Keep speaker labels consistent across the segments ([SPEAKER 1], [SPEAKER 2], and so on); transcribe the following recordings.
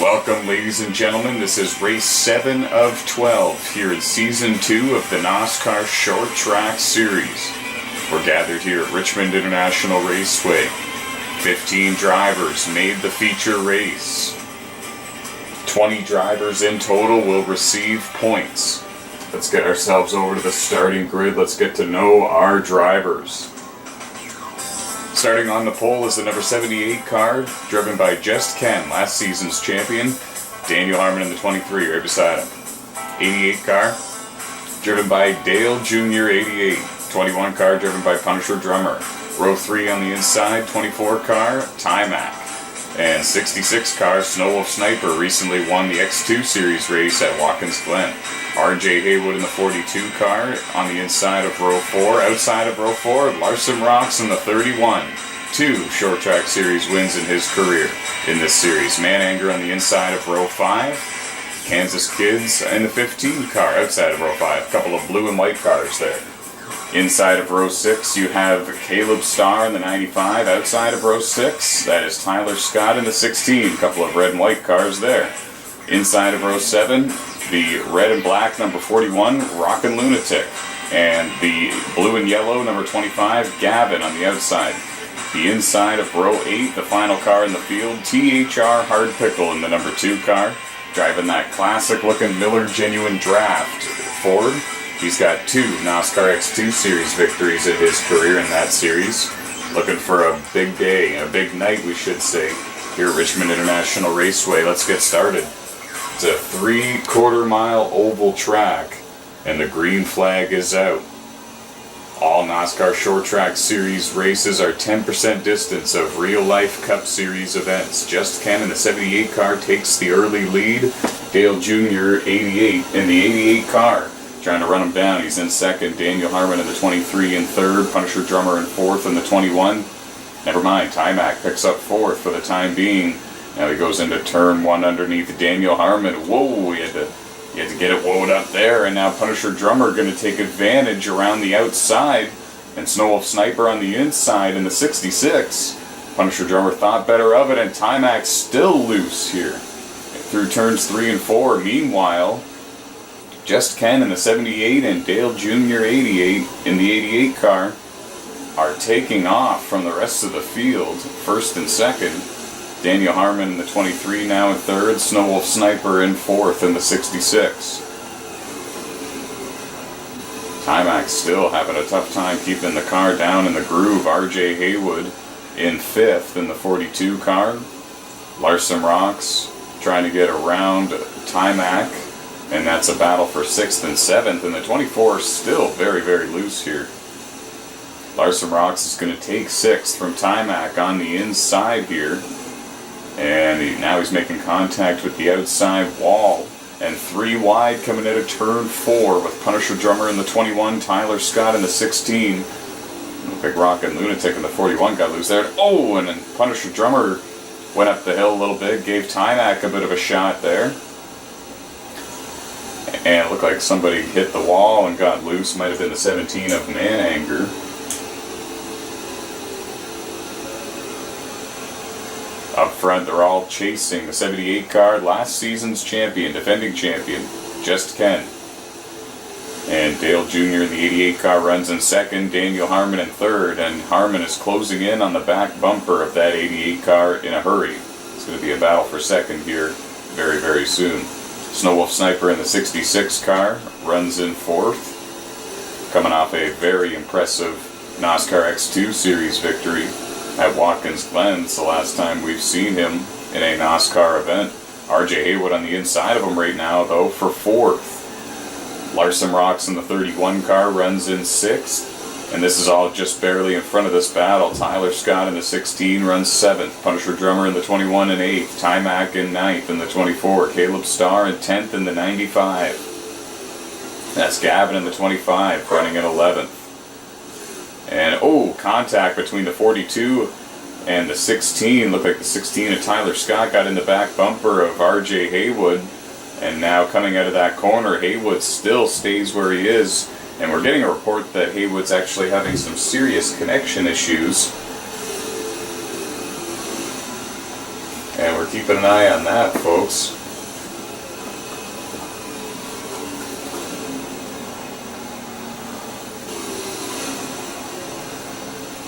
[SPEAKER 1] Welcome, ladies and gentlemen. This is race 7 of 12 here in Season 2 of the NOSSCAR Short Track Series. We're gathered here at Richmond International Raceway. 15 drivers made the feature race. 20 drivers in total will receive points. Let's get ourselves over to the starting grid. Let's get to know our drivers. Starting on the pole is the number 78 car, driven by Just Ken, last season's champion. Daniel Harmon in the 23, right beside him. 88 car, driven by Dale Jr. 88. 21 car, driven by Punisher Drummer. Row 3 on the inside, 24 car, Timac. And 66 car, Snow Wolf Sniper, recently won the X2 Series race at Watkins Glen. RJ Haywood in the 42 car on the inside of row 4. Outside of row 4, Larson Rocks in the 31. 2 short track series wins in his career in this series. Mananger on the inside of row 5. Kansas Kids in the 15 car outside of row 5. A couple of blue and white cars there. Inside of row 6, you have Caleb Starr in the 95. Outside of row 6, that is Tyler Scott in the 16. A couple of red and white cars there. Inside of row 7, the red and black number 41, Rockin' Lunatic. And the blue and yellow number 25, Gavin on the outside. The inside of row 8, the final car in the field, THR Hard Pickle in the number 2 car. Driving that classic looking Miller Genuine Draft Ford. He's got 2 NOSSCAR X2 Series victories in his career in that series. Looking for a big day, a big night we should say, here at Richmond International Raceway. Let's get started. It's a 3/4 mile oval track, and the green flag is out. All NOSSCAR Short Track Series races are 10% distance of real-life Cup Series events. Just Ken in the 78 car takes the early lead. Dale Jr. 88 in the 88 car. Trying to run him down. He's in second. Daniel Harmon in the 23 in third. Punisher Drummer in fourth in the 21. Never mind. Timac picks up fourth for the time being. Now he goes into turn 1 underneath Daniel Harmon. Whoa, he had to get it woed up there. And now Punisher Drummer going to take advantage around the outside. And Snow Wolf Sniper on the inside in the 66. Punisher Drummer thought better of it. And Timac still loose here through turns 3 and 4. Meanwhile, Just Ken in the 78 and Dale Jr. 88 in the 88 car are taking off from the rest of the field, first and second. Daniel Harmon in the 23 now in third. Snow Wolf Sniper in fourth in the 66. Timac still having a tough time keeping the car down in the groove. RJ Haywood in fifth in the 42 car. Larson Rocks trying to get around Timac. And that's a battle for 6th and 7th, and the 24 is still very, very loose here. Larson Rocks is going to take 6th from Timac on the inside here. And now he's making contact with the outside wall. And 3 wide coming out of turn 4 with Punisher Drummer in the 21, Tyler Scott in the 16. Big Rockin' Lunatic in the 41 got loose there. Oh, and then Punisher Drummer went up the hill a little bit, gave Timac a bit of a shot there. And it looked like somebody hit the wall and got loose. Might have been the 17 of Mananger. Up front, they're all chasing the 78 car, last season's champion, defending champion, Just Ken. And Dale Jr. in the 88 car runs in second, Daniel Harmon in third, and Harmon is closing in on the back bumper of that 88 car in a hurry. It's going to be a battle for second here very, very soon. Snow Wolf Sniper in the 66 car runs in fourth, coming off a very impressive NOSSCAR X2 Series victory at Watkins Glen. It's the last time we've seen him in a NOSSCAR event. RJ Haywood on the inside of him right now, though, for fourth. Larson Rocks in the 31 car runs in sixth. And this is all just barely in front of this battle. Tyler Scott in the 16 runs 7th. Punisher Drummer in the 21 and 8th. Timac in 9th in the 24. Caleb Starr in 10th in the 95. That's Gavin in the 25 running in 11th. And contact between the 42 and the 16. Looked like the 16 of Tyler Scott got in the back bumper of RJ Haywood. And now coming out of that corner, Haywood still stays where he is. And we're getting a report that Haywood's actually having some serious connection issues. And we're we're keeping an eye on that, folks.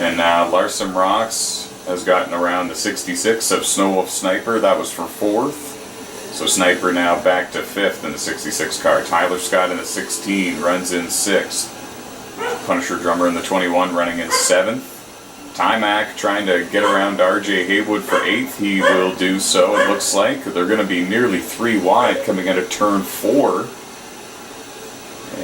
[SPEAKER 1] And now Larson Rocks has gotten around the 66 of Snow Wolf Sniper. That was for 4th. So Sniper now back to 5th in the 66 car. Tyler Scott in the 16 runs in 6th. Punisher Drummer in the 21 running in 7th. Timac trying to get around RJ Haywood for 8th. He will do so, it looks like. They're going to be nearly 3 wide coming out of turn 4.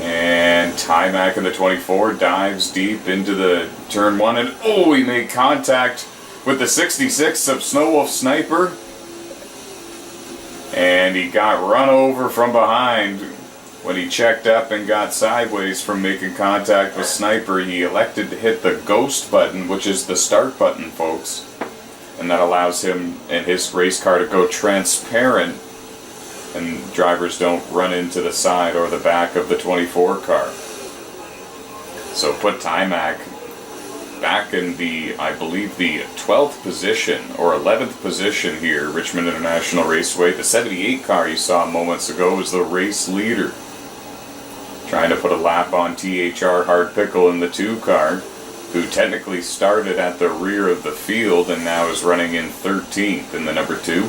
[SPEAKER 1] And Timac in the 24 dives deep into the turn 1. And oh, he made contact with the 66 of Snow Wolf Sniper. And he got run over from behind. When he checked up and got sideways from making contact with Sniper, he elected to hit the ghost button, which is the start button, folks. And that allows him and his race car to go transparent, and drivers don't run into the side or the back of the 24 car. So put Timac back in the, I believe, the 12th position or 11th position here, Richmond International Raceway. The 78 car you saw moments ago was the race leader, trying to put a lap on THR Hard Pickle in the 2 car, who technically started at the rear of the field and now is running in 13th in the number 2.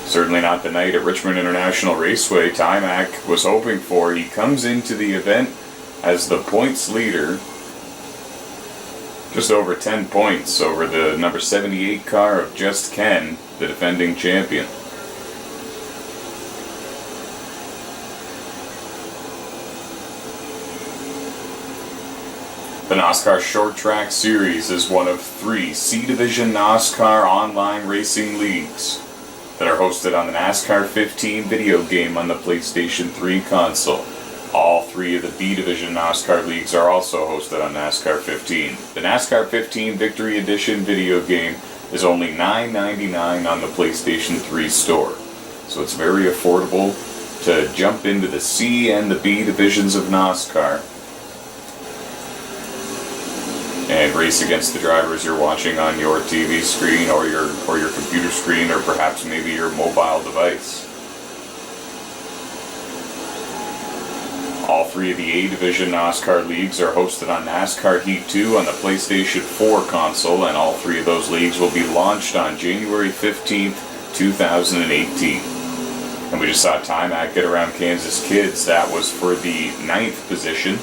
[SPEAKER 1] Certainly not the night at Richmond International Raceway Timac was hoping for. He comes into the event as the points leader, just over 10 points over the number 78 car of Just Ken, the defending champion. The NOSSCAR Short Track Series is one of 3 C Division NOSSCAR online racing leagues that are hosted on the NASCAR 15 video game on the PlayStation 3 console. All 3 of the B Division NOSSCAR leagues are also hosted on NASCAR 15. The NASCAR 15 Victory Edition video game is only $9.99 on the PlayStation 3 store. So it's very affordable to jump into the C and the B divisions of NOSSCAR and race against the drivers you're watching on your TV screen or your computer screen, or perhaps maybe your mobile device. All 3 of the A Division NOSSCAR leagues are hosted on NASCAR Heat 2 on the PlayStation 4 console, and all 3 of those leagues will be launched on January 15th, 2018. And we just saw Timac get around Kansas Kids. That was for the 9th position.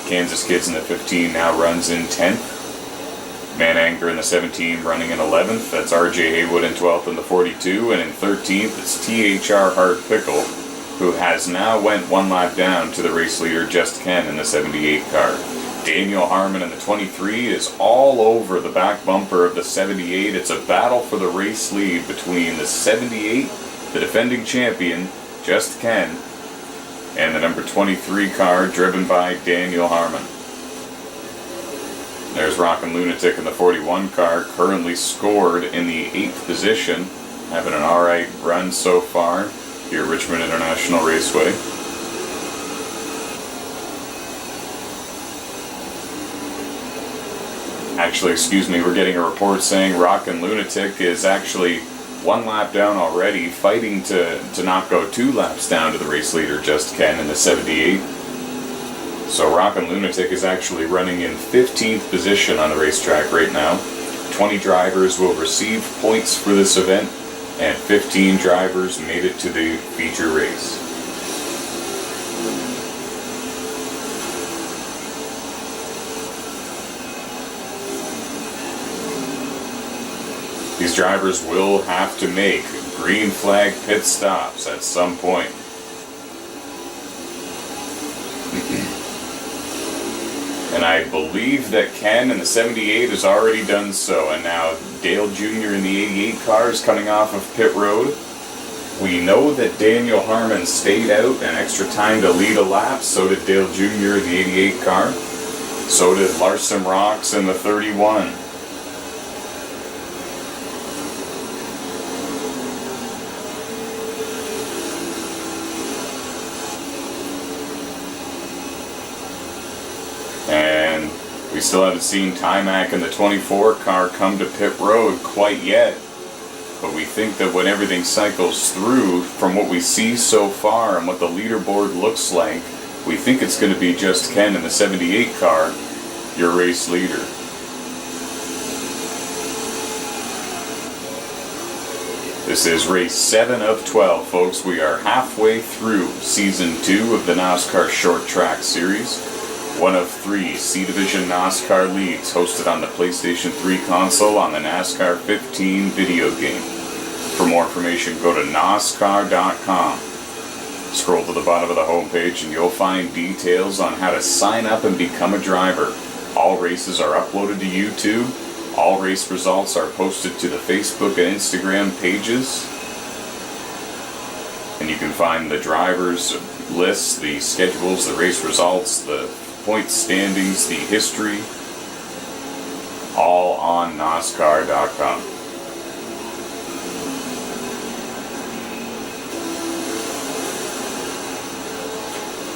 [SPEAKER 1] Kansas Kids in the 15 now runs in 10th. Van Anger in the 17 running in 11th. That's RJ Haywood in 12th in the 42. And in 13th, it's THR Hard Pickle, who has now went 1 lap down to the race leader Just Ken in the 78 car. Daniel Harmon in the 23 is all over the back bumper of the 78. It's a battle for the race lead between the 78, the defending champion, Just Ken, and the number 23 car driven by Daniel Harmon. There's Rockin' Lunatic in the 41 car, currently scored in the 8th position, having an alright run so far here at Richmond International Raceway. Actually, excuse me, we're getting a report saying Rockin' Lunatic is actually 1 lap down already, fighting to not go 2 laps down to the race leader Just Ken in the 78. So Rockin' Lunatic is actually running in 15th position on the racetrack right now. 20 drivers will receive points for this event, and 15 drivers made it to the feature race. These drivers will have to make green flag pit stops at some point. And I believe that Ken in the 78 has already done so, and now Dale Jr. in the 88 car is coming off of pit road. We know that Daniel Harmon stayed out an extra time to lead a lap, so did Dale Jr. in the 88 car. So did Larson Rocks in the 31. We still haven't seen Timac in the 24 car come to pit road quite yet. but we think that when everything cycles through, from what we see so far and what the leaderboard looks like, we think it's going to be just Ken in the 78 car, your race leader. This is race 7 of 12, folks. We are halfway through Season 2 of the NOSSCAR Short Track Series. One of 3 C Division NOSSCAR leagues hosted on the PlayStation 3 console on the NASCAR 15 video game. For more information, go to NOSSCAR.com. Scroll to the bottom of the homepage and you'll find details on how to sign up and become a driver. All races are uploaded to YouTube. All race results are posted to the Facebook and Instagram pages. And you can find the drivers' lists, the schedules, the race results, the point standings, the history, all on NOSSCAR.com.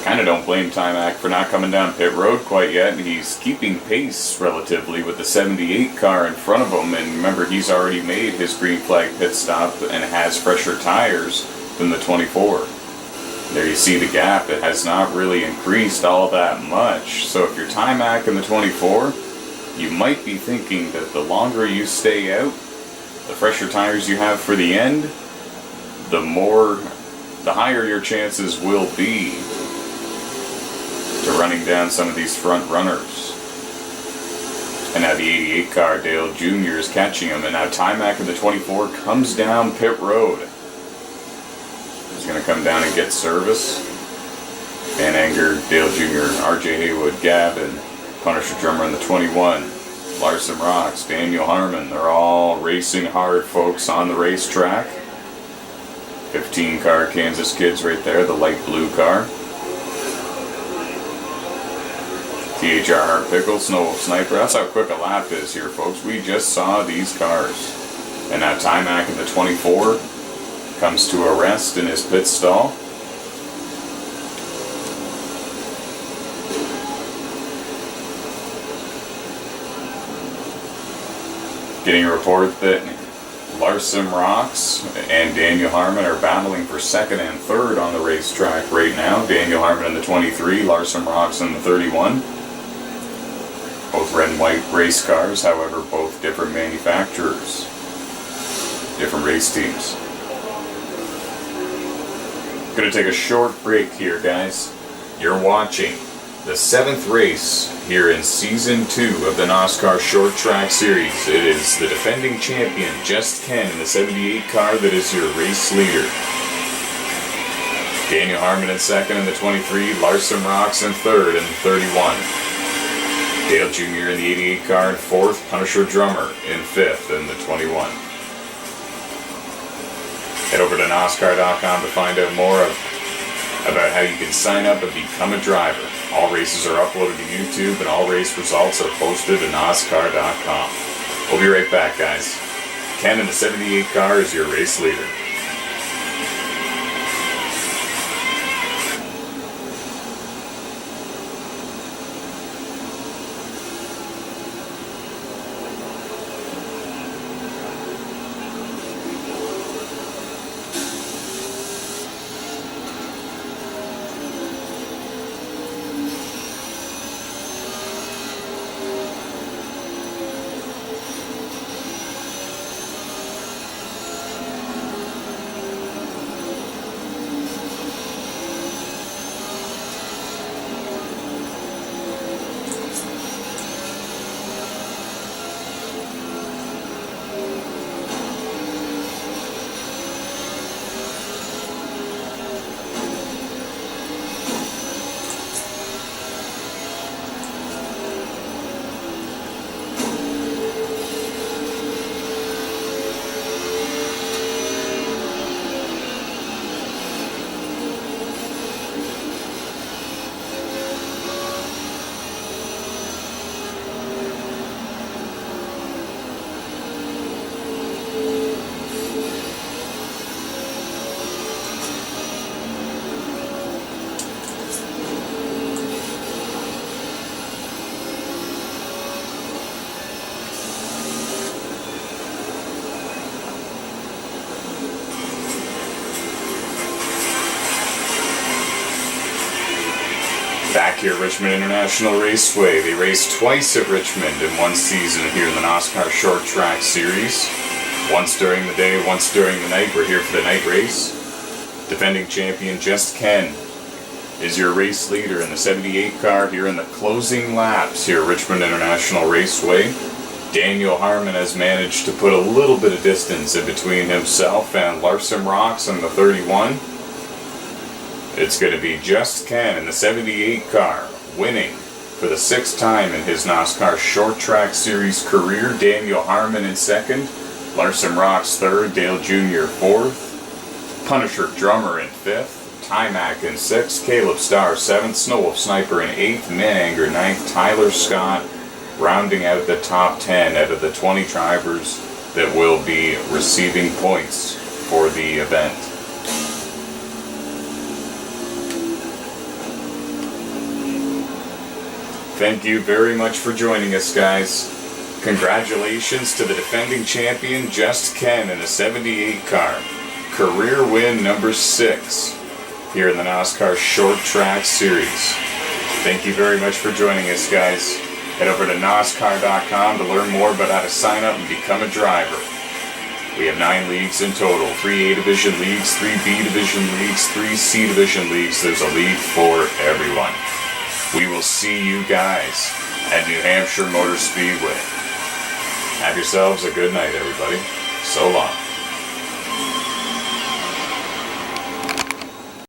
[SPEAKER 1] Kinda don't blame Timac for not coming down pit road quite yet. He's keeping pace relatively with the 78 car in front of him, and remember, he's already made his green flag pit stop and has fresher tires than the 24. There you see the gap. It has not really increased all that much. So if you're Timac in the 24, you might be thinking that the longer you stay out, the fresher tires you have for the end, the higher your chances will be to running down some of these front runners. And now the 88 car, Dale Jr. is catching him, and now Timac in the 24 comes down pit road. He's going to come down and get service. Van Anger, Dale Jr., RJ Haywood, Gab, and Punisher Drummer in the 21. Larson Rocks, Daniel Harmon, they're all racing hard, folks, on the racetrack. 15 car Kansas Kids right there, the light blue car. THR Hard Pickle, Snow Sniper. That's how quick a lap is here, folks. We just saw these cars. And now Timac in the 24 comes to a rest in his pit stall. Getting a report that Larson Rocks and Daniel Harmon are battling for second and third on the racetrack right now. Daniel Harmon in the 23, Larson Rocks in the 31. Both red and white race cars, however, both different manufacturers, different race teams. Gonna take a short break here, guys. You're watching the 7th race here in Season 2 of the NOSSCAR Short Track Series. It is the defending champion, Just Ken, in the 78 car that is your race leader. Daniel Harmon in second in the 23, Larson Rocks in third in the 31. Dale Jr. in the 88 car in fourth, Punisher Drummer in fifth in the 21. Head over to NOSSCAR.com to find out more about how you can sign up and become a driver. All races are uploaded to YouTube and all race results are posted to NOSSCAR.com. We'll be right back, guys. Ken in the 78 car is your race leader. here at Richmond International Raceway. They raced twice at Richmond in one season here in the NOSSCAR Short Track Series. Once during the day, once during the night. We're here for the night race. Defending champion Just Ken is your race leader in the 78 car here in the closing laps here at Richmond International Raceway. Daniel Harmon has managed to put a little bit of distance in between himself and Larson Rocks in the 31. It's going to be Just Ken in the 78 car, winning for the 6th time in his NOSSCAR Short Track Series career. Daniel Harmon in 2nd, Larson Rocks 3rd, Dale Jr. 4th, Punisher Drummer in 5th, Timac in 6th, Caleb Starr 7th, Snow Wolf Sniper in 8th, Mananger 9th, Tyler Scott rounding out the top 10 out of the 20 drivers that will be receiving points for the event. Thank you very much for joining us, guys. Congratulations to the defending champion Just Ken in the 78 car. Career win number 6 here in the NOSSCAR Short Track Series. Thank you very much for joining us, guys. Head over to NOSSCAR.com to learn more about how to sign up and become a driver. We have 9 leagues in total, 3 A Division leagues, 3 B Division leagues, 3 C Division leagues. There's a league for everyone. We will see you guys at New Hampshire Motor Speedway. Have yourselves a good night, everybody. So long.